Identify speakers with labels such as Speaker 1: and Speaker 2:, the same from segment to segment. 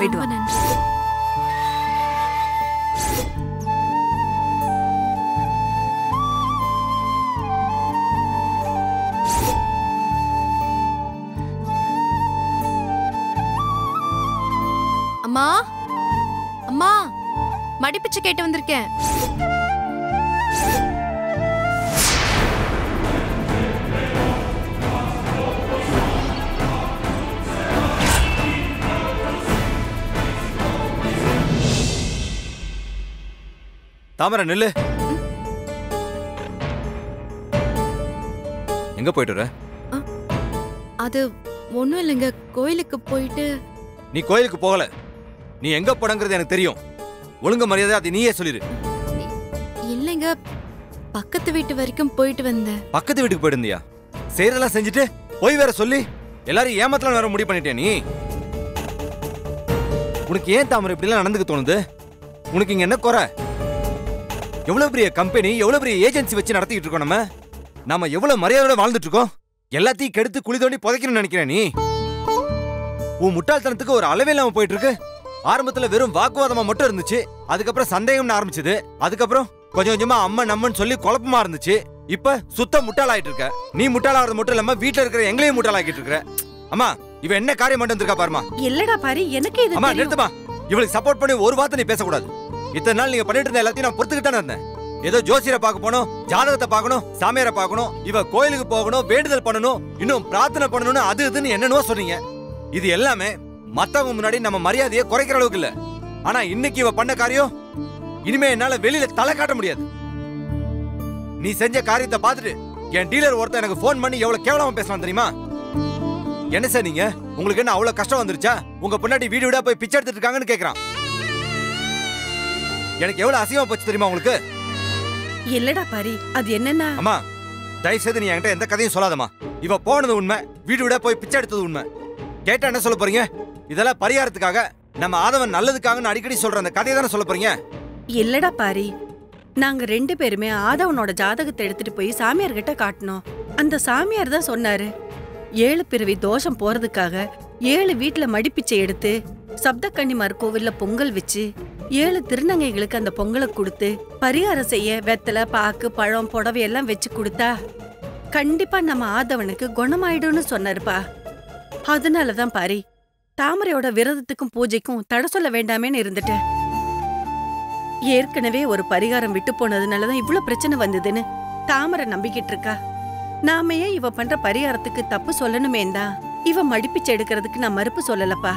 Speaker 1: ரொம்ப நன்றி. அம்மா அம்மா மடிப்பிச்சு கேட்டு வந்திருக்கேன்.
Speaker 2: தாமரை நில்லு. எங்க போயிட்டு வர?
Speaker 1: அது ஒண்ணும் இல்லைங்க, கோயிலுக்கு போயிட்டு.
Speaker 2: நீ கோயிலுக்கு போகல, நீ எங்க போனங்கிறது எனக்கு தெரியும். ஒழுங்கு மரியாதை அதை நீயே சொல்லிரு.
Speaker 1: இல்லைங்க, பக்கத்து வீட்டு வரைக்கும் போயிட்டு வந்தேன்.
Speaker 2: பக்கத்து வீட்டுக்கு போயிட்டு இருந்தியா? செய்யறதெல்லாம் செஞ்சுட்டு போய் வேற சொல்லி எல்லாரும் ஏமாத்தலாம் வேற முடிவு பண்ணிட்டே நீ. உனக்கு ஏன் தாமரை இப்படி எல்லாம் நடந்துக்க தோணுது? உனக்கு இங்க என்ன குறை? எவ்வளவு பெரிய கம்பெனி, எவ்வளவு பெரிய ஏஜென்சி வச்சு நடத்திட்டு இருக்கோம். நாம எவ்வளவு மரியாதையோட வாழ்ந்துட்டு இருக்கோம். எல்லாத்தையும் கெடுத்து குழி தோண்டி புதைக்கணும்னு நினைக்கிறேன் நீ. உன் முட்டாள்தனத்துக்கு ஒரு அளவே இல்லாம போயிட்டு இருக்கு. ஆரம்பத்துல வெறும் வாக்குவாதமா மட்டும் இருந்துச்சு, அதுக்கப்புறம் சந்தேகம்னு ஆரம்பிச்சது, அதுக்கப்புறம் கொஞ்சம் கொஞ்சமா அம்மா நம்மன்னு சொல்லி குழப்பமா இருந்துச்சு. இப்ப சுத்த முட்டாளாயிட்டு இருக்க. நீ முட்டாளாகிறது மட்டும் இல்லாம வீட்டுல இருக்கிற எங்களையும் முட்டாளாக்கிட்டு இருக்க. அம்மா, இவ என்ன காரியம் மட்டும் இருக்கா பாருமா.
Speaker 3: இல்லடா பாரு, எனக்கு இது
Speaker 2: அம்மா நிறுத்துமா. இவளுக்கு சப்போர்ட் பண்ணி ஒரு வார்த்தை நீ பேசக்கூடாது. இத்தனை நாள் நீங்க பண்ணிட்டு இருந்த எல்லாத்தையும் நான் பொறுத்துக்கிட்டே இருந்தேன். ஏதோ ஜோசியரை பார்க்க போனோம், ஜாதகத்தை பார்க்கணும், சாமியாரை பார்க்கணும், இவ கோயிலுக்கு போகணும், வேண்டுதல் பண்ணணும், இன்னும் பிரார்த்தனை பண்ணணும்னு அது இதுன்னு என்னென்னவோ சொன்னீங்க. இது எல்லாமே மத்தவங்க முன்னாடி நம்ம மரியாதையை குறைக்கிற அளவுக்கு இல்ல. ஆனா இன்னைக்கு இவ பண்ண காரியம் இனிமே என்னால வெளியில தலை காட்ட முடியாது. நீ செஞ்ச காரியத்தை பார்த்துட்டு என் டீலர் ஒருத்தன் எனக்கு போன் பண்ணி எவ்வளவு கேவலமா பேசலாம் தெரியுமா? என்ன சார் நீங்க, உங்களுக்கு என்ன அவ்வளவு கஷ்டம் வந்துருச்சா? உங்க பொண்டாட்டி வீடு வீடா போய் பிச்சை எடுத்துட்டு இருக்காங்கன்னு கேக்குறான். எனக்கு எவ்வளவு அசிங்கமா போச்சு தெரியுமா உங்களுக்கு?
Speaker 3: இல்லடா பாரி, அது என்னன்னா.
Speaker 2: அம்மா தயவு செய்து நீ என்கிட்ட எந்த கதையும் சொல்லாதம்மா. இவ போனது உண்மை, வீடு விட போய் பிச்சை எடுத்தது உண்மை. கேட்டா என்ன சொல்ல போறீங்க? இதெல்லாம் பரிகாரத்துக்காக, நம்ம ஆதவன் நல்லதுக்காக அடிக்கடி சொல்ற அந்த கதையை தானே சொல்ல போறீங்க?
Speaker 3: இல்லடா பாரி, நாங்க 2 பேருமே ஆதவனோட ஜாதகத்தை எடுத்துட்டு போய் சாமியார் கிட்ட காட்டினோம். அந்த சாமியார் தான் சொன்னாரு, 7 பிறவி தோஷம் போறதுக்காக 7 வீட்டுல மடிப்பிச்சை எடுத்து சப்தக்கன்னிமார் கோவில்ல பொங்கல் வச்சு 7 திருநங்கைகளுக்கு அந்த பொங்கலை கொடுத்து பரிகாரம் செய்ய வெத்தலை, பாக்கு, பழம், புடவை எல்லாம் வச்சு கொடுத்தா கண்டிப்பா நம்ம ஆதவனுக்கு குணமாயிடும்னு சொன்னாருப்பா. அதனாலதான் பாரி, தாமரையோட விரதத்துக்கும் பூஜைக்கும் தடை சொல்ல வேண்டாமேன்னு இருந்துட்டேன். ஏற்கனவே ஒரு பரிகாரம் விட்டு போனதுனாலதான் இவ்வளவு பிரச்சனை வந்ததுன்னு தாமரை நம்பிக்கிட்டு இருக்கா. நாம ஏன் இவ பண்ற பரிகாரத்துக்கு தப்பு சொல்லணுமேந்தா இவ மடிப்பிச்சு எடுக்கிறதுக்கு நான் மறுப்பு சொல்லலப்பா.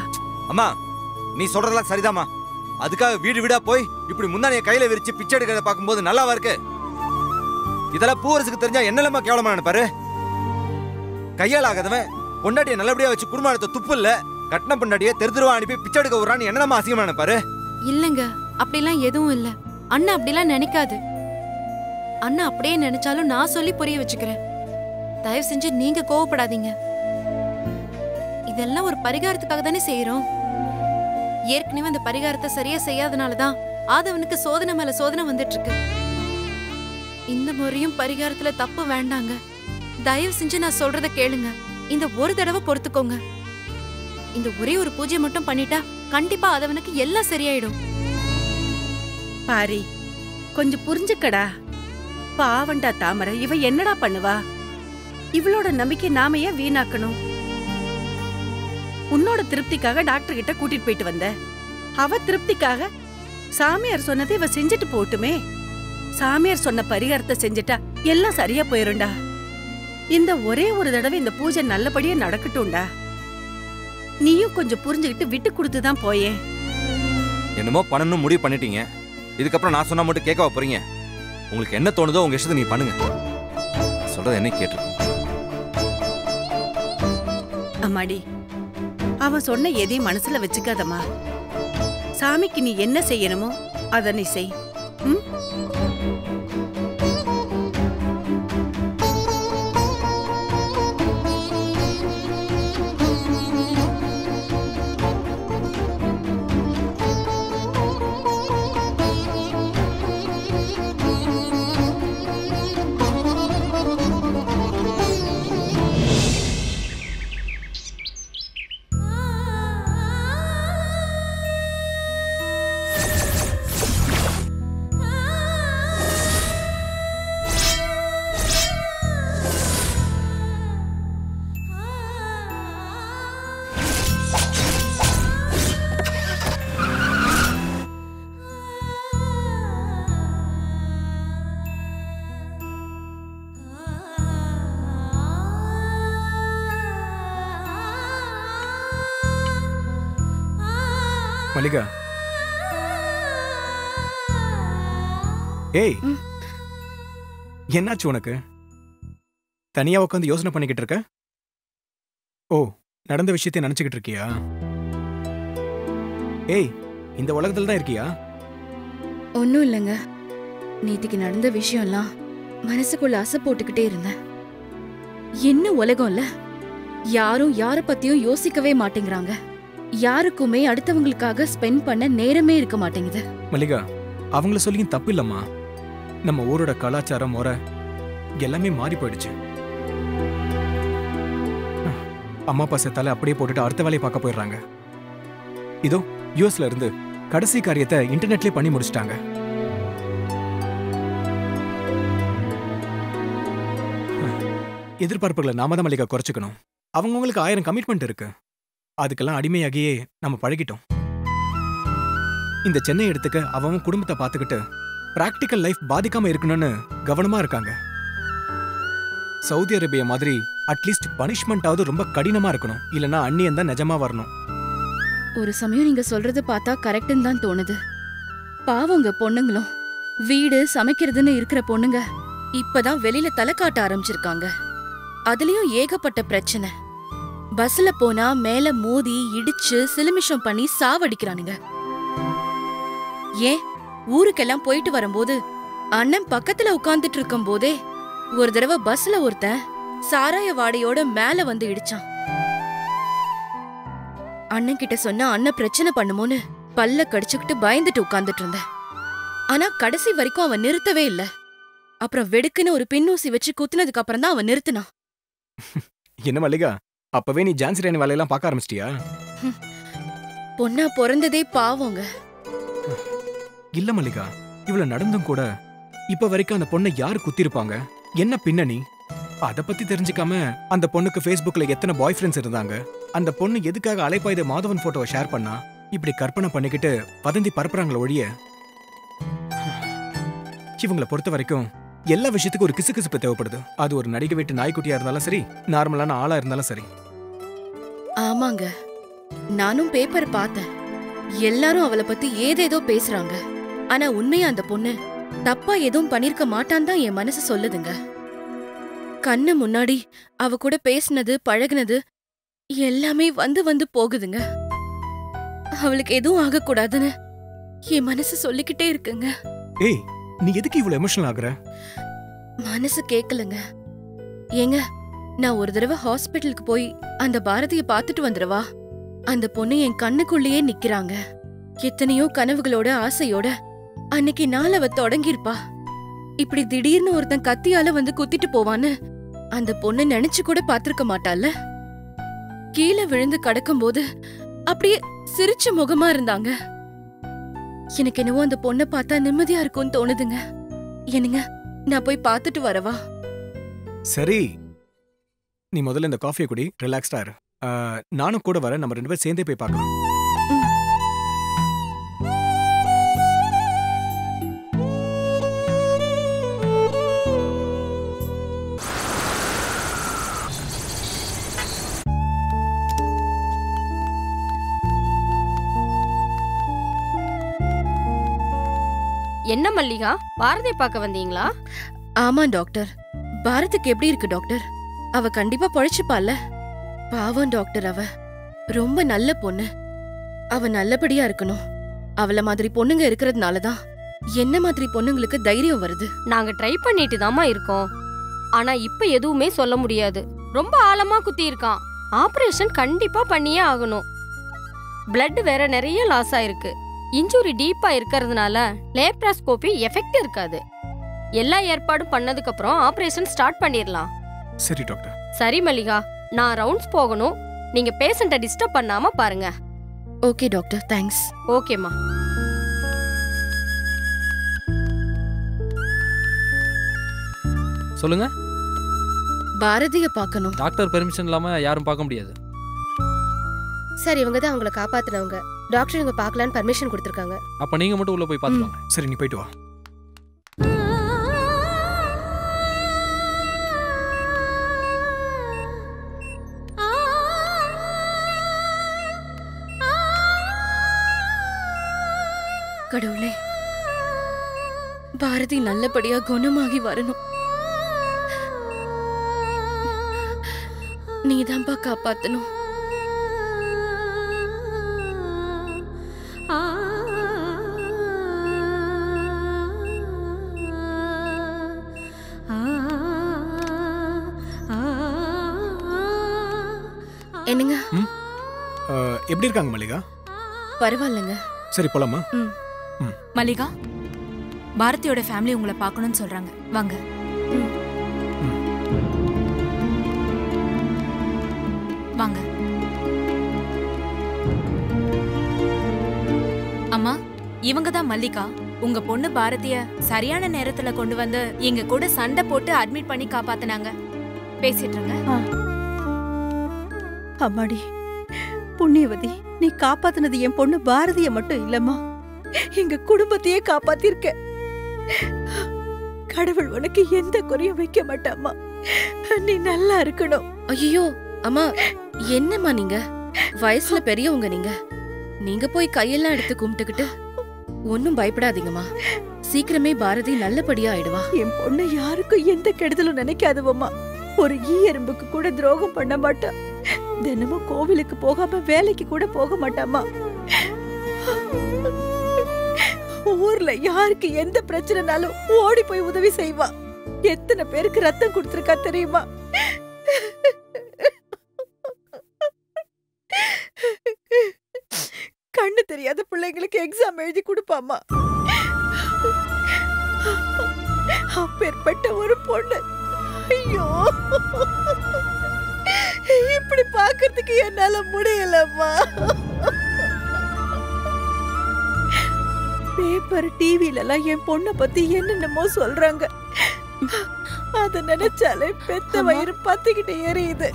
Speaker 2: அம்மா நீ சொல்றதெல்லாம் சரிதாம்மா. அதுக்காக வீடு வீடா போய் இப்படி முன்னாடிய கையில விரிச்சு பிச்சை எடுக்கிறத பார்க்கும்போது நல்லாவா இருக்கு? இதெல்லாம் பூவரசுக்கு தெரிஞ்சா என்னலமா கேவலமா நினைப்பாரு. கையால் ஆகாதவன் பொண்டாட்டியை நல்லபடியா வச்சு குடும்பத்தை துப்பு இல்ல, கட்டின பொண்டாட்டியை தெருவா அனுப்பி பிச்சை எடுக்க விடுறான்னு என்னமா அசிங்கமா நினைப்பாரு?
Speaker 1: இல்லங்க, அப்படிலாம் எதுவும் இல்ல. அண்ணா அப்படிலாம் நினைக்காது. அண்ணா அப்படியே நினைச்சாலும் நான் சொல்லி புரிய வச்சுக்கிறேன். தயவு செஞ்சு நீங்க கோவப்படாதீங்க. இதெல்லாம் ஒரு பரிகாரத்துக்காக தானே செய்யறோம். ஏற்கனவே அந்த பரிகாரத்தை சரியா செய்யாதனாலதான் ஆதவனுக்கு சோதனை மேல சோதனை வந்துட்டு இருக்கு. இந்த முறையும் பரிகாரத்துல தப்பு வேண்டாங்க. தயவு செஞ்சு நான் சொல்றத கேளுங்க. இந்த ஒரு தடவை பொறுத்துக்கோங்க. இந்த ஒரே ஒரு பூஜை மட்டும் பண்ணிட்டா கண்டிப்பா ஆதவனுக்கு எல்லாம் சரியாயிடும்.
Speaker 3: பாரி, கொஞ்சம் புரிஞ்சுக்கடா. பாவண்டா தாமரை, இவ என்னடா பண்ணுவா? இவளோட நம்பிக்கை நாம ஏன் வீணாக்கணும்? உன்னோட திருப்திக்காக டாக்டர் கிட்ட கூட்டிட்டு போயிட்டு வந்த. அவ திருப்திக்காக சாமியார் சொன்னதை இவ செஞ்சுட்டு போட்டுமே. சாமியார் சொன்ன பரிகாரத்தை செஞ்சுட்டா எல்லாம் சரியா போயிரும்டா. இந்த ஒரே ஒரு தடவை இந்த பூஜை நல்லபடியா நடக்கட்டும்டா. நீயும் கொஞ்சம் புரிஞ்சுக்கிட்டு விட்டு கொடுத்துதான் போயே.
Speaker 2: என்னமோ பண்ணணும் முடிவு பண்ணிட்டீங்க. இதுக்கப்புறம் நான் சொன்னா மட்டும் கேட்க போறீங்க? உங்களுக்கு என்ன தோணுதோ உங்க இஷ்டத்தை நீ பண்ணுங்க. சொல்றது என்ன கேட்டு.
Speaker 3: அம்மாடி, அவன் சொன்ன எதையும் மனசுல வச்சுக்காதம்மா. சாமிக்கு நீ என்ன செய்யணுமோ அதை நீ செய்.
Speaker 4: மல்லிகா. ஏய், என்னாச்சு உனக்கு? தனியா உட்காந்து யோசனை பண்ணிக்கிட்டு இருக்க? ஓ, நடந்த விஷயத்தை நினைச்சுக்கிட்டு இருக்கியா? ஏய், இந்த உலகத்துல தான் இருக்கியா?
Speaker 5: ஒன்னும் இல்லைங்க. நேத்திக்கு நடந்த விஷயம்லாம் மனசுக்குள்ள அசை போட்டுக்கிட்டே இருந்தேன். என்ன உலகம்ல, யாரும் யார பத்தியும் யோசிக்கவே மாட்டேங்கிறாங்க. யாருக்குமே அடுத்தவங்களுக்காக ஸ்பெண்ட் பண்ண நேரமே இருக்க மாட்டேங்குது.
Speaker 4: மல்லிகா, அவங்கள சொல்லியும் தப்பு இல்லம்மா. நம்ம ஊரோட கலாச்சாரம் முறை எல்லாமே மாறி போயிடுச்சு. அம்மா அப்பா செத்தால அப்படியே போட்டுட்டு அடுத்த வேலையை பார்க்க போயிடுறாங்க. இதோ யூஎஸ்ல இருந்து கடைசி காரியத்தை இன்டர்நெட்லயே பண்ணி முடிச்சிட்டாங்க. எதிர்பார்ப்புகளை நாம தான் மல்லிகா குறைச்சுக்கணும். அவங்கவுங்களுக்கு 1000 கமிட்மெண்ட் இருக்கு. அதுக்கெல்லாம் அடிமையாகியே நம்ம பழகிட்டோம். இந்த சென்னை எடுத்துக்க அவன் குடும்பத்தை பார்த்துக்கிட்டு பிராக்டிக்கல் லைஃப் பாதிக்காம இருக்கணும்னு கவனமா இருக்காங்க. சவுதி அரேபியா மாதிரி அட்லீஸ்ட் பனிஷ்மெண்டாவது ரொம்ப கடினமா இருக்கணும், இல்லனா அந்நியன் தான் நிஜமா வரணும்.
Speaker 5: ஒரு சமயம் நீங்க சொல்றது பார்த்தா கரெக்ட்னு தான் தோணுது. பாவங்க பொண்ணுங்களும் வீடு சமைக்கிறதுன்னு இருக்கிற பொண்ணுங்க இப்பதான் வெளியில தலை காட்ட ஆரம்பிச்சிருக்காங்க. அதுலயும் ஏகப்பட்ட பிரச்சனை. பஸ்ல போனா மேல மோதி இடிச்சு சிலுமிஷம் பண்ணி சாவடிக்கிறானுங்க. ஏன் ஊருக்கெல்லாம் போயிட்டு வரும்போது அண்ணன் பக்கத்துல உட்கார்ந்துட்டு இருக்கும் போதே ஒரு தடவை பஸ்ல ஒருத்தன் சாராய வாடையோட மேல வந்து இடிச்சான். அண்ணன் கிட்ட சொன்னா அண்ணன் பிரச்சனை பண்ணுமோன்னு பல்ல கடிச்சுக்கிட்டு பயந்துட்டு உட்கார்ந்துட்டு இருந்தேன். ஆனா கடைசி வரைக்கும் அவன் நிறுத்தவே இல்ல. அப்புறம் வெடுக்குன்னு ஒரு பின்னூசி வச்சு குத்துனதுக்கு அப்புறம் தான் அவன் நிறுத்தினான்.
Speaker 4: என்ன மல்லிகா, அப்பவே நீ ஜான்சி ராணி வேலையெல்லாம் பார்க்க ஆரம்பிச்சிட்டியா?
Speaker 5: பொண்ணா பிறந்ததே பாவங்க.
Speaker 4: இல்ல மல்லிகா, இவ்வளவு நடந்தும் கூட இப்ப வரைக்கும் அந்த பொண்ணை யாரு குத்திருப்பாங்க, என்ன பின்னணி, அத பத்தி தெரிஞ்சுக்காம அந்த பொண்ணுக்கு Facebookல எத்தனை பாய் ஃப்ரெண்ட்ஸ் இருந்தாங்க, அந்த பொண்ணு எதுக்காக அலைப்பாயுத மாதவன் போட்டோவை ஷேர் பண்ணா, இப்படி கற்பனை பண்ணிக்கிட்டு வதந்தி பரப்புறாங்கள ஒழிய இவங்களை பொறுத்த வரைக்கும் எல்லா விஷயத்துக்கும் ஒரு கிசுகிசுப்பு தேவைப்படுது. அது ஒரு நடிகை வீட்டு நாய்க்குட்டியா இருந்தாலும் சரி, நார்மலான ஆளா இருந்தாலும் சரி.
Speaker 5: ஆமாங்க, நானும் பேப்பர் பார்த்தேன். எல்லாரும் அவளை பத்தி ஏதேதோ பேசுறாங்க. ஆனா உண்மையா அந்த பொண்ணு தப்பா எதுவும் பண்ணிருக்க மாட்டான் தான் என் மனசு சொல்லுதுங்க. கண்ணு முன்னாடி அவ கூட பேசினது பழகுனது எல்லாமே வந்து வந்து போகுதுங்க. அவளுக்கு எதுவும் ஆகக்கூடாதுன்னு என் மனசு சொல்லிக்கிட்டே இருக்குங்க.
Speaker 4: ஏய், நீ எதுக்கு இவ்வளவு எமோஷனல் ஆகுற?
Speaker 5: மனசு கேக்கலங்க. ஏங்க, நான் ஒரு தடவை ஹாஸ்பிட்டலுக்கு போய் அந்த பாரதிய பாத்துட்டு வந்துடவா? அந்த பொண்ணு என் கண்ணுக்குள்ளேயே நிக்கிறாங்க. எத்தனையோ கனவுகளோட ஆசையோட அன்னைக்கு நாள் அவ தொடங்கிருப்பா. இப்படி திடீர்னு ஒருத்தன் கத்தியால வந்து குத்திட்டு போவான்னு அந்த பொண்ணு நினைச்சு கூட பாத்திருக்க மாட்டால. கீழே விழுந்து கடக்கும் போது அப்படியே சிரிச்ச முகமா இருந்தாங்க. எனக்கு என்னவோ அந்த பொண்ணை பார்த்தா நிம்மதியா இருக்கும்னு தோணுதுங்க. என்னங்க, நான் போய் பார்த்துட்டு வரவா?
Speaker 4: சரி, நீ முதல்ல இந்த காஃபியை குடி, ரிலாக்ஸ்டா இரு. நானும் கூட வரேன், நம்ம 2 பேரும் சேர்ந்தே போய் பார்க்கலாம்.
Speaker 6: என்ன மல்லிகா, பாரதியை பார்க்க வந்தீங்களா?
Speaker 5: ஆமா டாக்டர். பாரதிக்கு எப்படி இருக்கு டாக்டர்? அவ கண்டிப்பா பொழைச்சுப்பால. பாவம் டாக்டர், அவ ரொம்ப நல்ல பொண்ணு. அவ நல்லபடியா இருக்கணும். அவள மாதிரி பொண்ணுங்க இருக்கிறதுனாலதான் என்ன மாதிரி பொண்ணுங்களுக்கு தைரியம் வருது.
Speaker 6: நாங்க ட்ரை பண்ணிட்டு தாமா இருக்கோம். ஆனா இப்ப எதுவுமே சொல்ல முடியாது. ரொம்ப ஆழமா குத்தி இருக்கான். ஆபரேஷன் கண்டிப்பா பண்ணியே ஆகணும். பிளட் வேற நிறைய லாஸ் ஆயிருக்கு. இன்ஜுரி டீப்பா இருக்கிறதுனால லேப்ராஸ்கோபி எஃபெக்ட் இருக்காது. எல்லா ஏற்பாடும் பண்ணதுக்கு அப்புறம் ஆபரேஷன் ஸ்டார்ட் பண்ணிரலாம்.
Speaker 4: சரி டாக்டர்.
Speaker 6: சரி மல்லிகா, நான் ரவுண்ட்ஸ் போகணும். நீங்க பேஷண்ட்டை டிஸ்டர்ப் பண்ணாம பாருங்க.
Speaker 5: Okay doctor, thanks.
Speaker 6: ஓகேமா.
Speaker 7: சொல்லுங்க.
Speaker 5: பாரதிய பார்க்கணும்.
Speaker 7: டாக்டர் பெர்மிஷன் இல்லாம யாரும் பார்க்க முடியாது.
Speaker 8: சார், இவங்க தான் அவங்கள காப்பாத்துனவங்க. டாக்டர் இவங்க பார்க்கலான்னு பர்மிஷன் கொடுத்திருக்காங்க.
Speaker 7: அப்ப நீங்க மட்டும் உள்ள போய் பாத்துக்கோங்க.
Speaker 4: சரி, நீ போயிட்டு வா.
Speaker 5: கடவுளே, பாரதி நல்லபடியா குணமாகி வரணும். நீதான்பா காப்பாத்தணும். என்னங்க?
Speaker 4: எப்படி இருக்காங்க மல்லிகா?
Speaker 5: பரவாயில்லைங்க.
Speaker 4: சரி போலாமா?
Speaker 9: மல்லிகா, பாரதியோட ஃபேமிலி உங்களை பார்க்கணும்னு சொல்றாங்க, வாங்க. வாங்க. அம்மா, இவங்க தான் மல்லிகா. உங்க பொண்ணு பாரதிய சரியான நேரத்துல கொண்டு வந்து எங்க கூட சண்டை போட்டு அட்மிட் பண்ணி காப்பாத்தினாங்க. பேசிட்டு இருங்க.
Speaker 3: அம்மாடி புண்ணியவதி, நீ காப்பாத்தினது என் பொண்ணு பாரதிய மட்டும் இல்லம்மா, எங்க குடும்பத்தையே காப்பாத்திருக்க. கடவுள் உனக்கு எந்த குறையும் வைக்க மாட்டாம்மா. நீ நல்லா இருக்கணும்.
Speaker 5: ஐயோ அம்மா, என்னம்மா நீங்க? வயசுல பெரியவங்க நீங்க. நீங்க போய் கையெல்லாம் எடுத்து கும்பிட்டுக்கிட்டு ஒன்னும் பயப்படாதீங்கம்மா. சீக்கிரமே பாரதி நல்லபடியா ஆயிடுவா.
Speaker 3: என் பொண்ணு யாருக்கும் எந்த கெடுதலும் நினைக்காதுவம்மா. ஒரு ஈ எறும்புக்கு கூட துரோகம் பண்ண மாட்டா. தினமும் கோவிலுக்கு போகாம வேலைக்கு கூட போக மாட்டாமா. ஊர்ல யாருக்கு எந்த பிரச்சனைனாலும் ஓடி போய் உதவி செய்வா. எத்தனை பேருக்கு ரத்தம் கொடுத்திருக்கா தெரியுமா? கண்ணு தெரியாத பிள்ளைங்களுக்கு எக்ஸாம் எழுதி கொடுப்பாமா. அப்பேற்பட்ட ஒரு பொண்ணு, ஐயோ இப்படி பாக்குறதுக்கு என்னால முடியலம்மா. பேப்பர் டிவில எல்லாம் என் பொண்ண பத்தி என்னென்னமோ சொல்றாங்க. அத நினைச்சாலே பெத்த வயிறு பத்திக்கிட்டு எரியுது.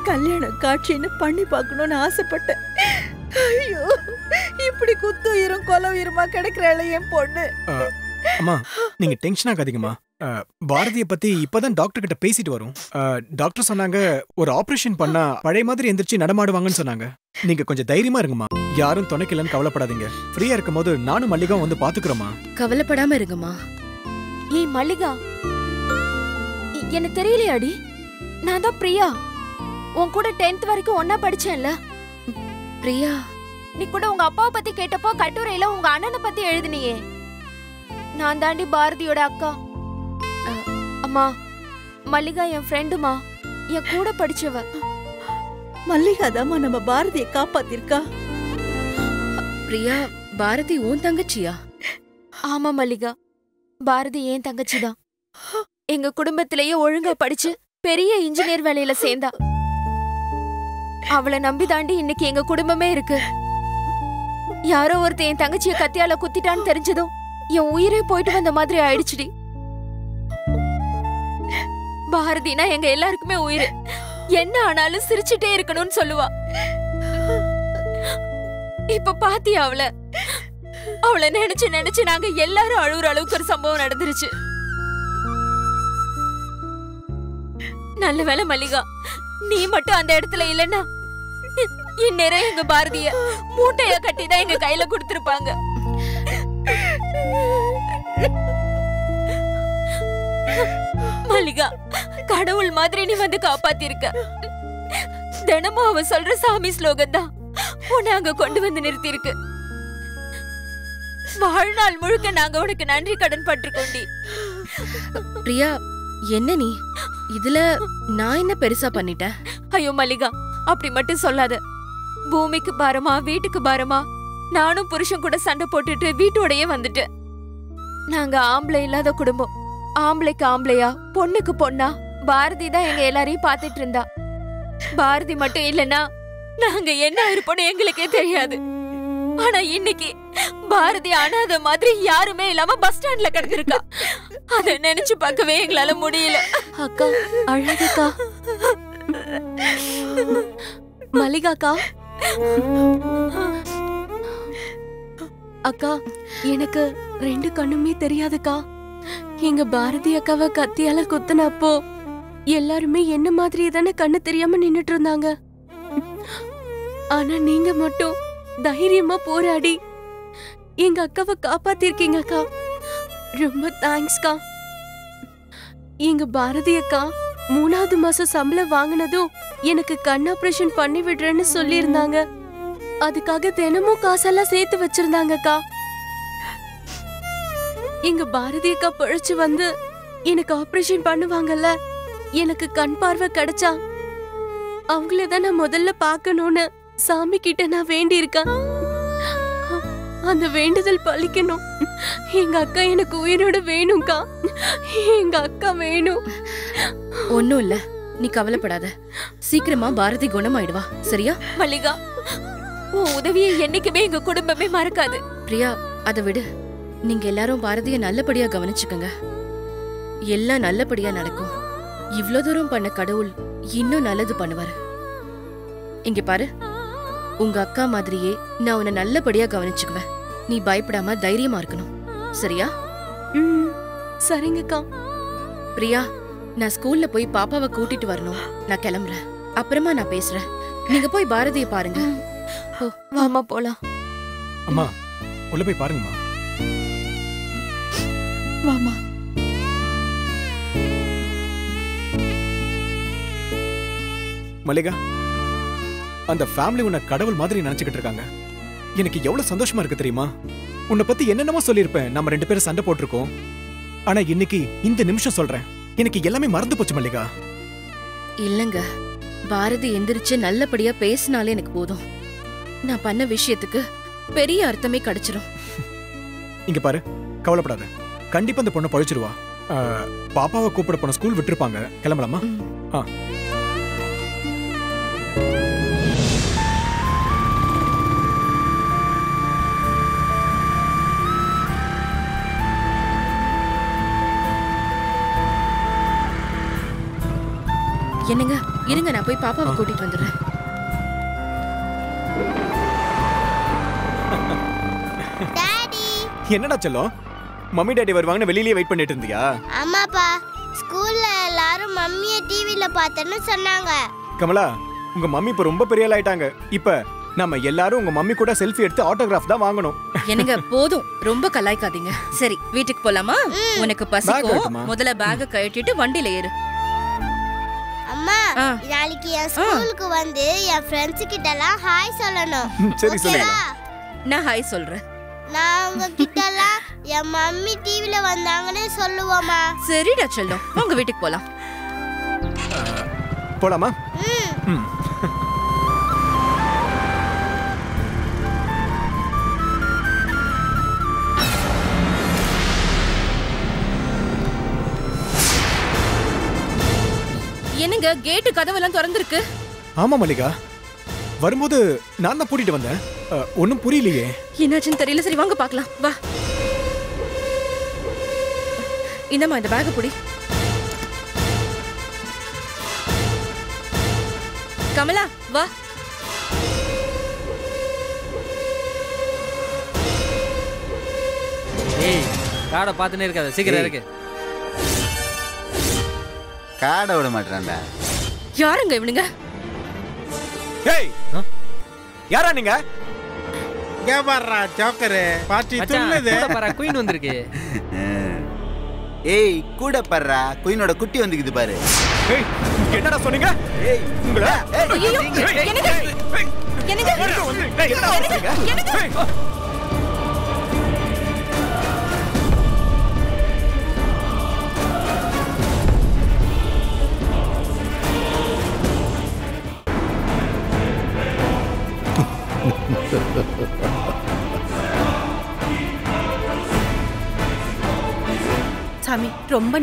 Speaker 3: கல்யாண காட்சின்னு பண்ணி பார்க்கணும்னு ஆசைப்பட்டேன். ஐயோ, இப்படி குத்துயிரும் கொலை உயிருமா கிடைக்கிறாள் என் பொண்ணு.
Speaker 4: அம்மா, நீங்க டென்ஷன் ஆகாதீங்கம்மா. பாரதிய பத்தி இப்பதான் டாக்டர் கிட்ட பேசிட்டு வரோம். டாக்டர் சொன்னாங்க ஒரு ஆபரேஷன் பண்ணா பழைய மாதிரி எந்திரிச்சு நடமாடுவாங்கன்னு சொன்னாங்க. நீங்க கொஞ்சம் தைரியமா இருங்கம்மா. யாரும் துணைக்கலன்னு கவலைப்படாதீங்க. ஃப்ரீயா இருக்கும் போது நானும் மல்லிகாவும் வந்து பாத்துக்கிறோமா.
Speaker 5: கவலைப்படாம இருங்கம்மா.
Speaker 9: ஏய் மல்லிகா, எனக்கு தெரியலையாடி, நான் தான் பிரியா. உன் கூட 10th வரைக்கும் ஒன்னா படிச்சேன்ல.
Speaker 5: பிரியா,
Speaker 9: நீ கூட உங்க அப்பாவை பத்தி கேட்டப்போ கட்டுரையில உங்க அண்ணனை பத்தி எழுதினியே. நான் தாண்டி பாரதியோட அக்கா. அம்மா, மல்லிகா என் ஃப்ரெண்டுமா, என் கூட படிச்சவ.
Speaker 3: மல்லிகாதாமா நம்ம பாரதியை காப்பாத்திருக்கா.
Speaker 5: பிரியா, பாரதி உன் தங்கச்சியா?
Speaker 9: ஆமா மல்லிகா, பாரதி ஏன் தங்கச்சிதான். எங்க குடும்பத்திலேயே ஒழுங்கா படிச்சு பெரிய இன்ஜினியர் வேலையில சேர்ந்தா. அவளை நம்பி தாண்டி இன்னைக்கு எங்க குடும்பமே இருக்கு. யாரோ ஒருத்தன் என் தங்கச்சிய கத்தியால குத்திட்டான்னு தெரிஞ்சதும் என் உயிரே போயிட்டு வந்த மாதிரி ஆயிடுச்சுடி. பாரதினா எங்க எல்லாருக்குமே உயிர். என்ன ஆனாலும் சிரிச்சுட்டே இருக்கணும்னு சொல்லுவா. இப்ப பாத்தியா அவளை நினைச்சு நினைச்சு நாங்க எல்லாரும் அழுகுற அளவுக்கு ஒரு சம்பவம் நடந்துருச்சு. நல்ல வேளை மல்லிகா, நீ மட்டும் அந்த இடத்துல இல்லன்னா இந்நேரம் எங்க பாரதிய மூட்டைய கட்டிதான் எங்க கையில கொடுத்திருப்பாங்க. மல்லிகா, கடவுள் மாதிரி நீ வந்து காப்பாத்திருக்க. தினமும் அவ சொல்ற சாமி ஸ்லோகம் தான் உன்னை அங்க கொண்டு வந்து நிறுத்தி இருக்கு. வாழ்நாள் முழுக்க நாங்க உனக்கு நன்றி கடன் பட்டிருக்கோண்டி.
Speaker 5: பிரியா, என்ன நீ இதுல நான் என்ன பெருசா பண்ணிட்டேன்?
Speaker 9: ஐயோ மல்லிகா, அப்படி மட்டும் சொல்லாத. பூமிக்கு பாரமா வீட்டுக்கு பாரமா நானும் புருஷன் கூட சண்டை போட்டுட்டு வீட்டோடயே வந்துட்டேன். நாங்க ஆம்பளை இல்லாத குடும்பம். ஆம்பளைக்கு ஆம்பளையா பொண்ணுக்கு பொண்ணா பாரதி தான் எங்க எல்லாரையும் பாத்துட்டு இருந்தா. பாரதி மட்டும் இல்லனா நாங்க என்ன இருப்போம்னு எங்களுக்கே தெரியாது. ஆனா இன்னைக்கு பாரதி அனாதை மாதிரி யாருமே இல்லாம பஸ் ஸ்டாண்ட்ல கிடந்திருக்கா. அத நினைச்சு பார்க்கவே எங்களால முடியல.
Speaker 10: அக்கா அழகக்கா. மல்லிகாக்கா, அக்கா எனக்கு 2 கண்ணுமே தெரியாதுக்கா. எங்க பாரதி அக்காவை கத்தியால குத்துனப்போ எல்லாருமே என்ன மாதிரி தானே கண்ணு தெரியாம நின்னுட்டு இருந்தாங்க. ஆனா நீங்க மட்டும் தைரியமா போராடி எங்க அக்காவை காப்பாத்திருக்கீங்க அக்கா. ரொம்ப தேங்க்ஸ்க்கா. எங்க பாரதி அக்கா 3வது மாசம் சம்பளம் வாங்கினதும் எனக்கு கண் ஆபரேஷன் பண்ணி விடுறேன்னு சொல்லியிருந்தாங்க. அதுக்காக தினமும் காசெல்லாம் சேர்த்து வச்சிருந்தாங்கக்கா. எங்க பாரதி அக்கா பிழைச்சு வந்து எனக்கு ஆபரேஷன் பண்ணுவாங்கல்ல, எனக்கு கண் பார்வை கிடைச்சா அவங்களதான் நான் முதல்ல பார்க்கணும்னு சாமி கிட்ட நான் வேண்டி இருக்கேன். அந்த வேண்டுதல் பலிக்கணும். எங்க அக்கா எனக்கு உயிரோட வேணும்க்கா. எங்க அக்கா வேணும்.
Speaker 5: ஒண்ணும் இல்ல, நீ கவலைப்படாத. சீக்கிரமா பாரதி குணமாயிடுவா, சரியா?
Speaker 9: மல்லிகா, உன் உதவியை என்னைக்குமே எங்க குடும்பமே மறக்காது.
Speaker 5: பிரியா, அதை விடு. நீங்க எல்லாரும் பாரதிய நல்லபடியா கவனிச்சுக்கங்க. எல்லாம் நல்லபடியா நடக்கும். இவ்ளோ தூரம் பண்ண கடவுள் இன்னும் நல்லது பண்ணுவாரு. இங்க பாரு, உங்க அக்கா மாதிரியே நான் உன்னை நல்லபடியா கவனிச்சுக்குவேன். நீ பயப்படாம தைரியமா இருக்கணும், சரியா?
Speaker 10: சரிங்கக்கா.
Speaker 5: பிரியா, நான் ஸ்கூல்ல போய் பாப்பாவை கூட்டிட்டு வரணும். நான் கிளம்புறேன். அப்புறமா நான் பேசுறேன். நீங்க போய் பாரதியை பாருங்க.
Speaker 9: வாமா போலாம்.
Speaker 4: அம்மா உள்ள போய் பாருங்கம்மா.
Speaker 9: வாமா.
Speaker 4: மல்லிகா, அந்த ஃபேமிலி உன்னை கடவுள் மாதிரி நினைச்சுக்கிட்டு இருக்காங்க. எனக்கு எவ்வளவு சந்தோஷமா இருக்கு தெரியுமா? உன்னை பத்தி என்னென்னமோ சொல்லியிருப்பேன். நம்ம 2 பேரும் சண்டை போட்டிருக்கோம். ஆனா இன்னைக்கு இந்த நிமிஷம் சொல்றேன், எனக்கு எல்லாமே மறந்து போச்சு மல்லிகா.
Speaker 5: இல்லங்க, பாரதி எந்திரிச்சு நல்லபடியா பேசினாலே எனக்கு போதும். நான் பண்ண விஷயத்துக்கு பெரிய அர்த்தமே கிடைச்சிரும்.
Speaker 4: இங்க பாரு, கவலைப்படாத. கண்டிப்பா அந்த பொண்ணை பழிச்சிருவா. பாப்பாவை கூப்பிட போன ஸ்கூல் விட்டுருப்பாங்க. கிளம்பலாமா?
Speaker 5: என்னங்க, இருங்க, நான் போய் பாப்பாவை கூட்டிட்டு வந்துடுறேன்.
Speaker 4: என்னடா செல்லம், மம்மி டாடி வருவாங்கன்னு வெளியிலேயே வெயிட் பண்ணிட்டு இருந்தியா?
Speaker 11: ஆமாப்பா, ஸ்கூல்ல எல்லாரும் மம்மிய டிவில பார்த்தேன்னு சொன்னாங்க.
Speaker 4: கமலா, உங்க மம்மி இப்ப ரொம்ப பெரிய ஆள் ஆயிட்டாங்க. இப்ப நம்ம எல்லாரும் உங்க மம்மி கூட செல்ஃபி எடுத்து ஆட்டோகிராஃப் தான் வாங்கணும்.
Speaker 5: என்னங்க, போதும், ரொம்ப கலாய்க்காதீங்க. சரி, வீட்டுக்கு போலாமா? உனக்கு பசிக்கும். முதல்ல பேக்க கழட்டிட்டு வண்டியில ஏறு.
Speaker 11: அம்மா, நாளைக்கு என் ஸ்கூலுக்கு வந்து என் ஃப்ரெண்ட்ஸ் கிட்ட எல்லாம் ஹாய் சொல்லணும்.
Speaker 4: சரி சொல்லுங்க.
Speaker 5: நான் ஹாய் சொல்றேன்.
Speaker 11: நான் உங்க கிட்ட எல்லாம் என் மம்மி டிவில வந்தாங்கன்னு சொல்லுவோமா?
Speaker 5: சரிடா செல்லம், உங்க வீட்டுக்கு போலாம்.
Speaker 4: போலாமா?
Speaker 5: என்னங்க, கேட்டு கதவெல்லாம் திறந்திருக்கு.
Speaker 4: ஆமா மல்லிகா, வரும்போது நான் தான் பூட்டிட்டு வந்தேன். ஒன்னும் புரியலையே.
Speaker 5: என்னாச்சுன்னு தெரியல. சரி வாங்க பாக்கலாம், வா. இந்தம்மா, இந்த பேக் புடி. கமலா, வா.
Speaker 7: ஏய், காடை பார்த்துனே இருக்காத, சீக்கிரம் இருக்கு.
Speaker 12: காடை விட மாட்டேறான்டா.
Speaker 5: யாருங்க இவனுங்க?
Speaker 4: ஏய், யாரா நீங்க?
Speaker 13: கேவரா ஜோக்கர் பாட்டி துள்ளுது.
Speaker 7: கூட பாரு, குயின் வந்திருக்கு.
Speaker 12: ஏய், கூட பாருடா, குயினோட குட்டி வந்துக்குது பாரு.
Speaker 4: ஏய், என்னடா சொன்னீங்க?
Speaker 12: ஏய்,
Speaker 4: உங்களா?
Speaker 5: ஐயோ, என்னங்க? என்னங்க? என்னங்க?
Speaker 3: சாமி, ரொம்ப